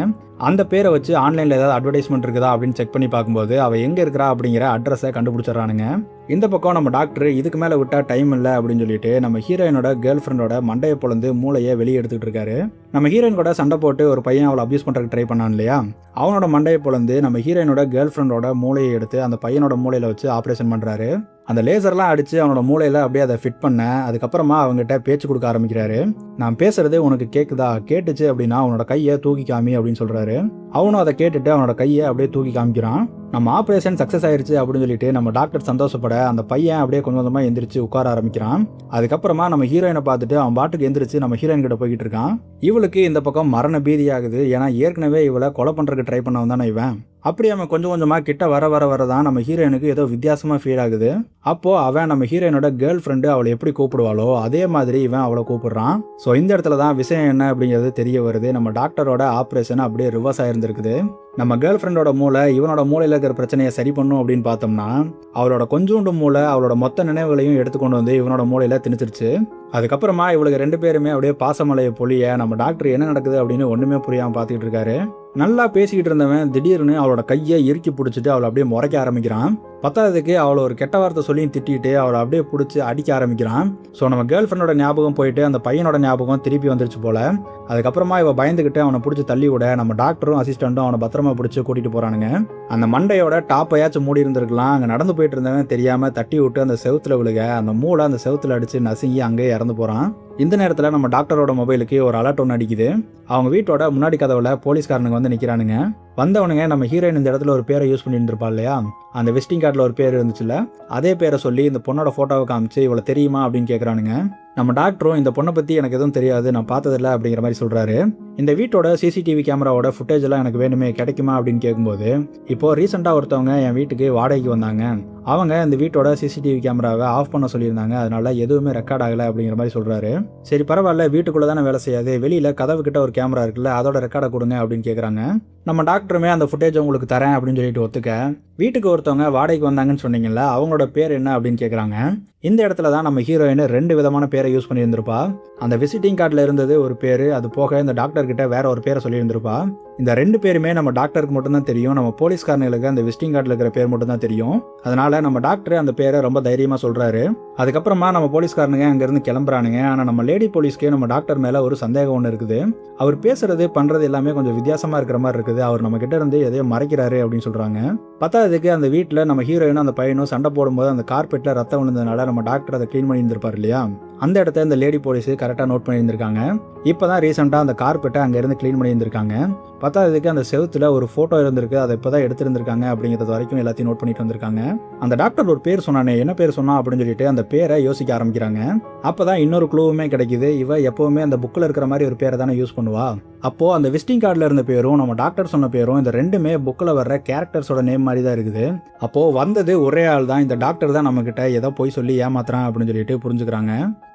Speaker 1: அந்த பேரை வச்சு ஆன்லைனில் ஏதாவது அட்வர்டைஸ்மெண்ட் இருக்குதா அப்படின்னு செக் பண்ணி பார்க்கும்போது அவள் எங்கே இருக்கிறா அப்படிங்கிற அட்ரஸை கண்டுபிடிச்சிடுறானுங்க. இந்த பக்கம் நம்ம டாக்டர் இதுக்கு மேலே விட்டால் டைம் இல்லை அப்படின்னு சொல்லிட்டு நம்ம ஹீரோயினோட கேர்ள் ஃப்ரெண்டோட மண்டையை பொழுது மூளையை வெளியே எடுத்துக்கிட்டு இருக்காரு. நம்ம ஹீரோயின் கூட சண்டை போட்டு ஒரு பையன் அவளை அப்யூஸ் பண்ணுறதுக்கு ட்ரை பண்ணான் இல்லையா, அவனோட மண்டையை பொழுது நம்ம ஹீரோயினோட கேர்ள் ஃப்ரெண்டோட மூளையை எடுத்து அந்த பையனோட மூளையில் வச்சு ஆப்ரேஷன் பண்ணுறாரு. அந்த லேசர்லாம் அடித்து அவனோட மூளையில் அப்படியே அதை ஃபிட் பண்ண அதுக்கப்புறமா அவங்ககிட்ட பேச்சு கொடுக்க ஆரம்பிக்கிறாரு. நான் பேசுறது உனக்கு கேட்குதா, கேட்டுச்சு அப்படின்னா அவனோட கையை தூக்கி காமி அப்படின்னு சொல்கிறாரு. அவனும் அதை கேட்டுட்டு அவனோட கையை அப்படியே தூக்கி காமிக்கிறான். நம்ம ஆப்ரேஷன் சக்ஸஸ் ஆயிருச்சு அப்படின்னு சொல்லிட்டு நம்ம டாக்டர் சந்தோஷப்பட அந்த பையன் அப்படியே கொஞ்சம் கொஞ்சமாக எந்திரிச்சு உட்கார ஆரம்பிக்கிறான். அதுக்கப்புறமா நம்ம ஹீரோயினை பார்த்துட்டு அவன் பாட்டுக்கு எந்திரிச்சு நம்ம ஹீரோயின் கிட்ட போய்கிட்டு இருக்கான். இவளுக்கு இந்த பக்கம் மரண பீதி ஆகுது. ஏன்னா ஏற்கனவே இவளை கொலை பண்ணுறதுக்கு ட்ரை பண்ணவன் தானே இவன். அப்படி அவன் கொஞ்சம் கொஞ்சமாக கிட்ட வர தான் நம்ம ஹீரோயினுக்கு ஏதோ வித்தியாசமாக ஃபீல் ஆகுது. அப்போது அவன் நம்ம ஹீரோயினோட கேர்ள் ஃப்ரெண்டு அவளை எப்படி கூப்பிடுவாளோ அதே மாதிரி இவன் அவளை கூப்பிடுறான். ஸோ இந்த இடத்துல தான் விஷயம் என்ன அப்படிங்கிறது தெரிய வருது. நம்ம டாக்டரோட ஆப்ரேஷன் அப்படியே ரிவர்ஸ் ஆயிருந்திருக்குது. நம்ம கேர்ள் ஃப்ரெண்டோட மூளை இவனோட மூளையில் இருக்கிற பிரச்சனையை சரி பண்ணும் அப்படின்னு பார்த்தோம்னா அவளோட கொஞ்சோண்டு மூளை அவளோட மொத்த நினைவுகளையும் எடுத்துக்கொண்டு வந்து இவனோட மூளையில் திணிச்சிருச்சு. அதுக்கப்புறமா இவளுக்கு 2 பேருமே அப்படியே பாசமலையை பொழிய நம்ம டாக்டர் என்ன நடக்குது அப்படின்னு ஒன்றுமே புரியாமல் பார்த்துக்கிட்டு இருக்காரு. நல்லா பேசிக்கிட்டு இருந்தவன் திடீர்னு அவளோட கையை இறுக்கி பிடிச்சிட்டு அவளை அப்படியே முறைக்க ஆரம்பிக்கிறான். பத்தாவதுக்கு அவளை ஒரு கெட்ட வார்த்தை சொல்லியும் திட்டிட்டு அவளை அப்படியே பிடிச்சி அடிக்க ஆரம்பிக்கிறான். ஸோ நம்ம கேர்ள் ஃப்ரெண்டோட ஞாபகம் போயிட்டு அந்த பையனோட ஞாபகம் திருப்பி வந்துருச்சு போல. அதுக்கப்புறமா இவ பயந்துக்கிட்டு அவனை பிடிச்சி தள்ளி விட நம்ம டாக்டரும் அசிஸ்டண்ட்டும் அவனை பத்திரமா பிடிச்சி கூட்டிட்டு போறானுங்க. அந்த மண்டையோட டாப்பையாச்சும் மூடி இருந்திருக்கலாம். அங்கே நடந்து போயிட்டு இருந்தவன் தெரியாம தட்டி விட்டு அந்த செவுத்துல விழுக அந்த மூளை அந்த செவுத்துல அடிச்சு நசுங்கி அங்கேயே இறந்து போறான். இந்த நேரத்தில் நம்ம டாக்டரோட மொபைலுக்கு ஒரு அலர்ட் ஒன்று அடிக்குது. அவங்க வீட்டோட முன்னாடி கதவுல போலீஸ்காரனுங்க வந்து நிற்கிறானுங்க. வந்தவனுங்க நம்ம ஹீரோயின் இந்த இடத்துல ஒரு பேரை யூஸ் பண்ணியிருந்திருப்பா இல்லையா, அந்த விசிட்டிங் கார்டில் ஒரு பேர் இருந்துச்சுல்ல, அதே பேரை சொல்லி இந்த பொண்ணோட ஃபோட்டோவை காமிச்சு இவ்வளோ தெரியுமா அப்படின்னு கேட்குறானுங்க. நம்ம டாக்டரும் இந்த பொண்ணை பற்றி எனக்கு எதுவும் தெரியாது, நான் பார்த்ததில்ல அப்படிங்கிற மாதிரி சொல்கிறாரு. இந்த வீட்டோட சிசிடிவி கேமராவோட ஃபுட்டேஜ் எல்லாம் எனக்கு வேணுமே, கிடைக்குமா அப்படின்னு கேட்கும்போது, இப்போது ரீசெண்டாக ஒருத்தவங்க என் வீட்டுக்கு வாடகைக்கு வந்தாங்க, அவங்க இந்த வீட்டோட சிசிடிவி கேமராவை ஆஃப் பண்ண சொல்லியிருந்தாங்க, அதனால எதுவுமே ரெக்கார்ட் ஆகலை அப்படிங்கிற மாதிரி சொல்கிறாரு. சரி பரவாயில்ல, வீட்டுக்குள்ளே தானே வேலை செய்யாது, வெளியில் கதவு கிட்ட ஒரு கேமரா இருக்குல்ல, அதோட ரெக்கார்டை கொடுங்க அப்படின்னு கேட்குறாங்க. நம்ம டாக்டருமே அந்த ஃபுட்டேஜ் உங்களுக்கு தரேன் அப்படின்னு சொல்லிட்டு ஒத்துக்க, வீட்டுக்கு ஒருத்தவங்க வாடகைக்கு வந்தாங்கன்னு சொன்னீங்கல்ல, அவங்களோட பேர் என்ன அப்படின்னு கேட்குறாங்க. இந்த இடத்துல தான் நம்ம ஹீரோயின் 2 விதமான பேரை யூஸ் பண்ணியிருந்திருப்பா. அந்த விசிட்டிங் கார்டில் இருந்தது ஒரு பேர், அது போக இந்த டாக்டர் கிட்ட வேற ஒரு பேரை சொல்லியிருந்திருப்பா. இந்த 2 பேருமே நம்ம டாக்டருக்கு மட்டும்தான் தெரியும், நம்ம போலீஸ்காரங்களுக்கு அந்த விசிட்டிங் கார்டில் இருக்கிற பேர் மட்டும் தான் தெரியும். அதனால நம்ம டாக்டர் அந்த பேரை ரொம்ப தைரியமாக சொல்கிறாரு. அதுக்கப்புறமா நம்ம போலீஸ்காரனுங்க அங்கேருந்து கிளம்புறானுங்க. ஆனால் நம்ம லேடி போலீஸ்க்கு நம்ம டாக்டர் மேலே ஒரு சந்தேகம் ஒன்று இருக்குது. அவர் பேசுறது பண்ணுறது எல்லாமே கொஞ்சம் வித்தியாசமாக இருக்கிற மாதிரி இருக்குது, அவர் நம்ம கிட்ட இருந்து எதையோ மறைக்கிறாரு அப்படின்னு சொல்கிறாங்க. பத்தாவதுக்கு அந்த வீட்டில் நம்ம ஹீரோயினும் அந்த பையனும் சண்டை போடும்போது அந்த கார்பெட்டில் ரத்தம் விழுந்ததுனால நம்ம டாக்டர் அதை க்ளீன் பண்ணியிருந்திருப்பார் இல்லையா, அந்த இடத்த இந்த லேடி போலீஸ் கரெக்டாக நோட் பண்ணியிருந்திருக்காங்க. இப்போ தான் ரீசெண்டாக அந்த கார்பெட்டை அங்கேருந்து க்ளீன் பண்ணியிருந்திருக்காங்க. பத்தாவதுக்கு அந்த செவுத்துல ஒரு ஃபோட்டோ இருந்திருக்கு, அதை இப்போ தான் எடுத்திருந்திருக்காங்க அப்படிங்கிறது வரைக்கும் எல்லாத்தையும் நோட் பண்ணிட்டு வந்திருக்காங்க. அந்த டாக்டர் ஒரு பேர் சொன்னானே, என்ன பேர் சொன்னா அப்படின்னு சொல்லிட்டு அந்த பேரை யோசிக்க ஆரம்பிக்கிறாங்க. அப்போ தான் இன்னொரு க்ளூவுமே கிடைக்குது. இவ எப்போவுமே அந்த புக்கில் இருக்கிற மாதிரி ஒரு பேரை தானே யூஸ் பண்ணுவா. அப்போது அந்த விசிட்டிங் கார்டில் இருந்த பேரும் நம்ம டாக்டர் சொன்ன பேரும் இந்த 2மே புக்கில் வர்ற கேரக்டர்ஸோட நேம் மாதிரி தான் இருக்குது. அப்போது வந்தது ஒரே ஆள் தான், இந்த டாக்டர் தான் நம்மக்கிட்ட ஏதோ போய் சொல்லி ஏமாத்துறான் அப்படின்னு சொல்லிட்டு புரிஞ்சுக்கிறாங்க.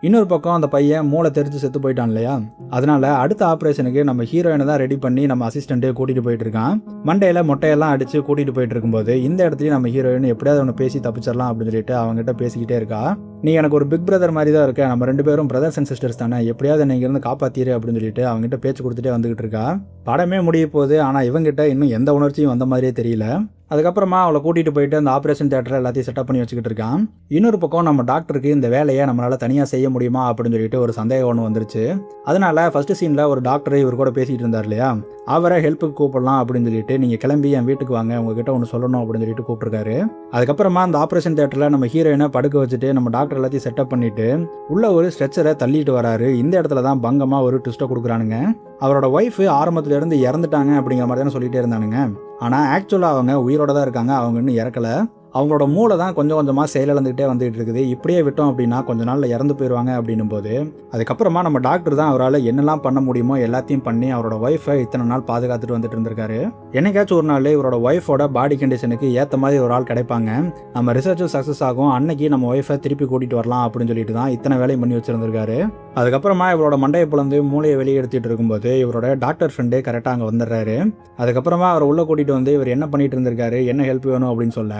Speaker 1: இன்னொரு பக்கம் அந்த பையன் மூளை தெரிஞ்சு செத்து போயிட்டான் இல்லையா, அதனால அடுத்த ஆப்ரேஷனுக்கு நம்ம ஹீரோயினை தான் ரெடி பண்ணி நம்ம அசிஸ்டண்ட்டே கூட்டிகிட்டு போயிட்டு இருக்கான். மண்டையில் மொட்டையெல்லாம் அடித்து கூட்டிகிட்டு போயிட்டு இருக்கும்போது இந்த இடத்துலையும் நம்ம ஹீரோயின் எப்படியாவது ஒன்று பேசி தப்பிச்சிடலாம் அப்படின்னு சொல்லிட்டு அவங்ககிட்ட பேசிக்கிட்டே இருக்கா. நீ எனக்கு ஒரு பிக் பிரதர் மாதிரி தான் இருக்க, நம்ம 2 பேரும் பிரதர்ஸ் அண்ட் சிஸ்டர்ஸ் தானே, எப்படியாவது என்னை இங்கேருந்து காப்பாற்றிடு அப்படின்னு சொல்லிட்டு அவங்ககிட்ட பேச்சு கொடுத்துட்டே வந்துகிட்டு இருக்கா. படமே முடிய போகுது, ஆனால் இவங்கிட்ட இன்னும் எந்த உணர்ச்சியும் வந்த மாதிரியே தெரியல. அதுக்கப்புறமா அவளை கூட்டிகிட்டு போயிட்டு அந்த ஆப்ரேஷன் தியேட்டரை எல்லாத்தையும் செட்டப் பண்ணி வச்சுக்கிட்டு இருக்கான். இன்னொரு பக்கம் நம்ம டாக்டருக்கு இந்த வேலையை நம்மளால் தனியாக செய்ய முடியுமா அப்படின்னு சொல்லிட்டு ஒரு சந்தேகம் ஒன்று வந்துருச்சு. அதனால ஃபர்ஸ்ட் சீனில் ஒரு டாக்டர் இவர் கூட பேசிகிட்டு இருந்தார் இல்லையா, அவரை ஹெல்ப்புக்கு கூப்பிடலாம் அப்படின்னு சொல்லிட்டு நீங்கள் கிளம்பி என் வீட்டுக்கு வாங்க, உங்ககிட்ட ஒன்று சொல்லணும் அப்படின்னு சொல்லிட்டு கூப்பிட்டுருக்காரு. அதுக்கப்புறமா அந்த ஆப்ரேஷன் தியேட்டரில் நம்ம ஹீரோயினை படுக்க வச்சுட்டு நம்ம டாக்டர் எல்லாத்தையும் செட்டப் பண்ணிட்டு உள்ள ஒரு ஸ்ட்ரெச்சரை தள்ளிட்டு வராரு. இந்த இடத்துல தான் பங்கமாக ஒரு ட்விஸ்ட்டை கொடுக்குறானுங்க. அவரோட ஒய்ஃப் ஆரம்பத்திலேருந்து இறந்துட்டாங்க அப்படிங்கிற மாதிரி தானே சொல்லிகிட்டே இருந்தானுங்க. ஆனால் ஆக்சுவலாக அவங்க உயிரோட தான் இருக்காங்க, அவங்க இன்னும் இறக்கலை. அவங்களோட மூளை தான் கொஞ்சம் கொஞ்சமாக செயலிழந்துகிட்டே வந்துகிட்டு இருக்குது. இப்படியே விட்டோம் அப்படின்னா கொஞ்ச நாளில் இறந்து போயிடுவாங்க அப்படின்னும் போது அதுக்கப்புறமா நம்ம டாக்டர் தான் அவரால் என்னெல்லாம் பண்ண முடியுமோ எல்லாத்தையும் பண்ணி அவரோட ஒய்ஃபை இத்தனை நாள் பாதுகாத்துட்டு வந்துட்டு இருந்திருக்காரு. என்னைக்காச்சும் ஒரு நாள் இவரோட ஒய்ஃபோட பாடி கண்டிஷனுக்கு ஏற்ற மாதிரி ஒரு ஆள் கிடைப்பாங்க, நம்ம ரிசர்ச்சும் சக்ஸஸ் ஆகும், அன்னைக்கு நம்ம ஒய்ஃபை திருப்பி கூட்டிகிட்டு வரலாம் அப்படின்னு சொல்லிட்டு தான் இத்தனை வேலையும் பண்ணி வச்சுருந்துருக்காரு. அதுக்கப்புறமா இவரோட மண்டையை பிளந்து மூளையை வெளியே எடுத்துகிட்டு இருக்கும்போது இவரோட டாக்டர் ஃப்ரெண்டு கரெக்டாக அங்கே வந்துடுறாரு. அதுக்கப்புறமா அவரை உள்ளே கூட்டிகிட்டு வந்து இவர் என்ன பண்ணிட்டு இருந்திருக்காரு, என்ன ஹெல்ப் வேணும் அப்படின்னு சொல்ல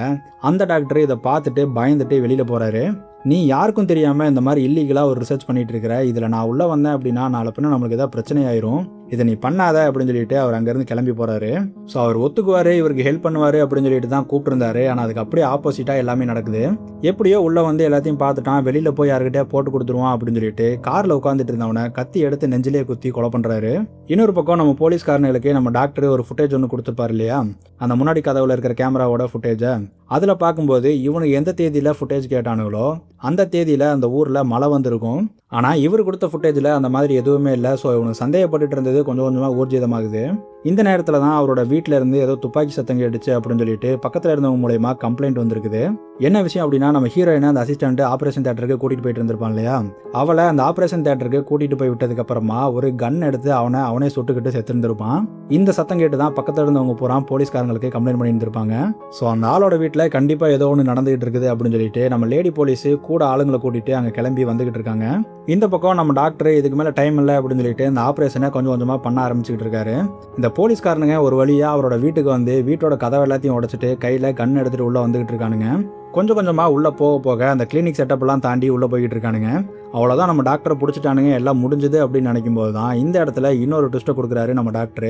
Speaker 1: அந்த டாக்டர் இதை பார்த்துட்டு பயந்துட்டு வெளியில் போகிறாரு. நீ யாருக்கும் தெரியாமல் இந்த மாதிரி இல்லீகலாக ஒரு ரிசர்ச் பண்ணிட்டு இருக்கிற, இதில் நான் உள்ளே வந்தேன் அப்படின்னா நாளை பின்ன நம்மளுக்கு ஏதாவது பிரச்சனை ஆயிரும், இதை நீ பண்ணாத அப்படின்னு சொல்லிட்டு அவர் அங்கேருந்து கிளம்பி போகிறாரு. ஸோ அவர் ஒத்துக்குவார், இவருக்கு ஹெல்ப் பண்ணுவார் அப்படின்னு சொல்லிட்டு தான் கூப்பிட்டுருந்தாரு. ஆனால் அதுக்கு அப்படியே ஆப்போசிட்டாக எல்லாமே நடக்குது. எப்படியோ உள்ளே வந்து எல்லாத்தையும் பார்த்துட்டான், வெளியில் போய் யாருக்கிட்டே போட்டு கொடுத்துருவான் அப்படின்னு சொல்லிட்டு காரில் உட்காந்துட்டு இருந்தவனை கத்தி எடுத்து நெஞ்சிலே குத்தி கொலை பண்ணுறாரு. இன்னொரு பக்கம் நம்ம போலீஸ்காரனுக்கு நம்ம டாக்டர் ஒரு ஃபுட்டேஜ் ஒன்று கொடுத்துருப்பார் இல்லையா, அந்த முன்னாடி கதவுல இருக்கிற கேமராவோட ஃபுட்டேஜை அதில் பார்க்கும்போது இவனுக்கு எந்த தேதியில் ஃபுட்டேஜ் கேட்டானுங்களோ அந்த தேதியில் அந்த ஊரில் மழை வந்திருக்கும். ஆனால் இவர் கொடுத்த ஃபுட்டேஜில் அந்த மாதிரி எதுவுமே இல்லை. ஸோ இவனுக்கு சந்தேகப்பட்டுட்டு இருந்தது கொஞ்சம் கொஞ்சமாக ஊர்ஜிதமாகுது. இந்த நேரத்தில் தான் அவரோட வீட்டில் இருந்து ஏதோ துப்பாக்கி சத்தம் கேட்டுச்சு அப்படின்னு சொல்லிட்டு பக்கத்தில் இருந்தவங்க மூலயமா கம்ப்ளைண்ட் வந்திருக்குது. என்ன விஷயம் அப்படின்னா, நம்ம ஹீரோயினை அந்த அசிஸ்டன்ட் ஆப்ரேஷன் தேட்டருக்கு கூட்டிகிட்டு போயிட்டு இருந்திருப்பான் இல்லையா, அவளை அந்த ஆப்ரேஷன் தேட்டருக்கு கூட்டிகிட்டு போய் விட்டதுக்கு அப்புறமா ஒரு கன் எடுத்து அவனே சுட்டுக்கிட்டு செத்துருந்துருப்பான். இந்த சத்தம் கேட்டு தான் பக்கத்தில் இருந்தவங்க பூரா போலீஸ்காரங்களுக்கு கம்ப்ளைண்ட் பண்ணியிருந்திருப்பாங்க. ஸோ அந்த ஆளோட வீட்டில் கண்டிப்பாக ஏதோ ஒன்று நடந்துகிட்டு இருக்குது அப்படின்னு சொல்லிட்டு நம்ம லேடி போலீஸு கூட ஆளுங்களை கூட்டிகிட்டு அங்கே கிளம்பி வந்துகிட்டு இருக்காங்க. இந்த பக்கம் நம்ம டாக்டர் இதுக்கு மேலே டைம் இல்லை அப்படின்னு சொல்லிட்டு இந்த ஆப்ரேஷனை கொஞ்சம் கொஞ்சமாக பண்ண ஆரம்பிச்சுக்கிட்டு இருக்காரு. இந்த போலீஸ்காரனுங்க ஒரு வழியாக அவரோட வீட்டுக்கு வந்து வீட்டோட கதவை எல்லாத்தையும் உடைச்சிட்டு கையில் கன் எடுத்துகிட்டு உள்ளே வந்துகிட்டு இருக்கானுங்க. கொஞ்சம் கொஞ்சமாக உள்ளே போக போக அந்த கிளினிக் செட்டப்லாம் தாண்டி உள்ளே போய்கிட்டு இருக்கானுங்க. அவ்வளோதான், நம்ம டாக்டரை பிடிச்சிட்டானுங்க, எல்லாம் முடிஞ்சுது அப்படின்னு நினைக்கும் போது தான் இந்த இடத்துல இன்னொரு ட்விஸ்ட்டை கொடுக்குறாரு நம்ம டாக்டர்.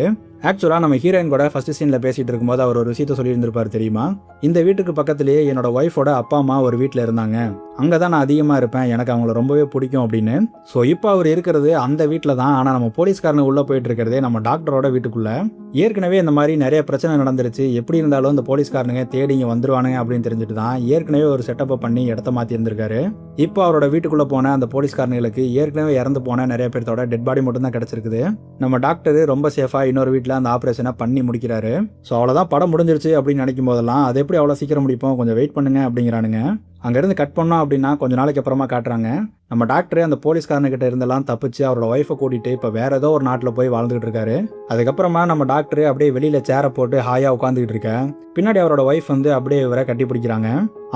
Speaker 1: ஆக்சுவலாக நம்ம ஹீரோயின் கூட ஃபர்ஸ்ட் சீனில் பேசிகிட்டு இருக்கும்போது அவர் ஒரு விஷயத்தை சொல்லியிருந்திருப்பார் தெரியுமா, இந்த வீட்டுக்கு பக்கத்துலேயே என்னோட ஒய்ஃபோட அப்பா அம்மா ஒரு வீட்டில் இருந்தாங்க, அங்கே தான் நான் அதிகமாக இருப்பேன், எனக்கு அவங்கள ரொம்பவே பிடிக்கும் அப்படின்னு. ஸோ இப்போ அவர் இருக்கிறது அந்த வீட்டில் தான். ஆனால் நம்ம போலீஸ்காரனு உள்ளே போயிட்டு இருக்கிறதே நம்ம டாக்டரோட வீட்டுக்குள்ளே. ஏற்கனவே இந்த மாதிரி நிறைய பிரச்சனை நடந்துருச்சு, எப்படி இருந்தாலும் இந்த போலீஸ்காரனுங்க தேடி இங்கே வந்துருவானுங்க அப்படின்னு தெரிஞ்சுட்டு தான் ஏற்கனவே ஒரு செட்டப்பை பண்ணி இடத்த மாற்றி இருந்திருக்காரு. இப்போ அவரோட வீட்டுக்குள்ளே போன அந்த போலீஸ்காரனுங்களுக்கு ஏற்கனவே இறந்து போன நிறைய பேர்த்தோட டெட் பாடி மட்டும் தான் கிடச்சிருக்குது. நம்ம டாக்டர் ரொம்ப சேஃபாக இன்னொரு வீட்டில் அந்த ஆப்ரேஷனை பண்ணி முடிக்கிறாரு. ஸோ அவ்வளோதான், படம் முடிஞ்சிருச்சு அப்படின்னு நினைக்கும் போதெல்லாம் அது எப்படி அவ்வளோ சீக்கிரம் முடிப்போம், கொஞ்சம் வெயிட் பண்ணுங்க அப்படிங்கிறானுங்க. அங்கேருந்து கட் பண்ணோம் அப்படின்னா கொஞ்சம் நாளைக்கு அப்புறமா காட்டுறாங்க நம்ம டாக்டர் அந்த போலீஸ்காரனுக்கிட்ட இருந்தெல்லாம் தப்பிச்சு அவரோட ஒய்ஃபை கூட்டிகிட்டு இப்போ வேறு ஏதோ ஒரு நாட்டில் போய் வாழ்ந்துகிட்டு இருக்காரு. அதுக்கப்புறமா நம்ம டாக்டர் அப்படியே வெளியில் சேரை போட்டு ஹாயாக உட்காந்துக்கிட்டு இருக்கேன். பின்னாடி அவரோட ஒய்ஃப் வந்து அப்படியே இவரை கட்டி பிடிக்கிறாங்க.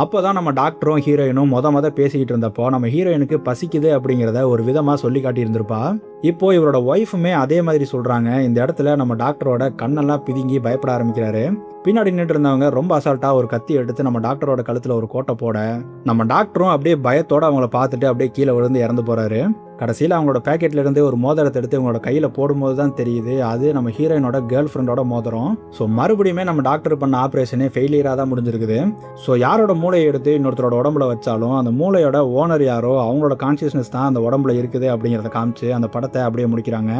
Speaker 1: அப்போ தான் நம்ம டாக்டரும் ஹீரோயினும் மொத பேசிக்கிட்டு இருந்தப்போ நம்ம ஹீரோயினுக்கு பசிக்குது அப்படிங்கிறத ஒரு விதமாக சொல்லி காட்டியிருந்திருப்பா. இப்போ இவரோட ஒய்ஃபுமே அதே மாதிரி சொல்கிறாங்க. இந்த இடத்துல நம்ம டாக்டரோட கண்ணெல்லாம் பிதுங்கி பயப்பட ஆரம்பிக்கிறாரு. பின்னாடி நின்று இருந்தவங்க ரொம்ப அசால்ட்டாக ஒரு கத்தி எடுத்து நம்ம டாக்டரோட கழுத்தில் ஒரு கோட்டை போட நம்ம டாக்டரும் அப்படியே பயத்தோடு அவங்கள பார்த்துட்டு அப்படியே கீழே விழுந்து இறந்து போகிறாரு. கடைசியில் அவங்களோட பேக்கெட்ல இருந்து ஒரு மோதிரத்தை எடுத்து அவங்களோட கையில் போடும்போது தான் தெரியுது அது நம்ம ஹீரோயினோட கேர்ள் ஃப்ரெண்டோட மோதிரம். ஸோ மறுபடியுமே நம்ம டாக்டர் பண்ண ஆப்ரேஷனே ஃபெயிலியராக தான் முடிஞ்சிருக்குது. ஸோ யாரோட மூளையை எடுத்து இன்னொருத்தரோட உடம்புல வச்சாலும் அந்த மூளையோட ஓனர் யாரோ அவங்களோட கான்சியஸ்னஸ் தான் அந்த உடம்புல இருக்குது அப்படிங்கிறத காமிச்சு அந்த படத்தை அப்படியே முடிக்கிறாங்க.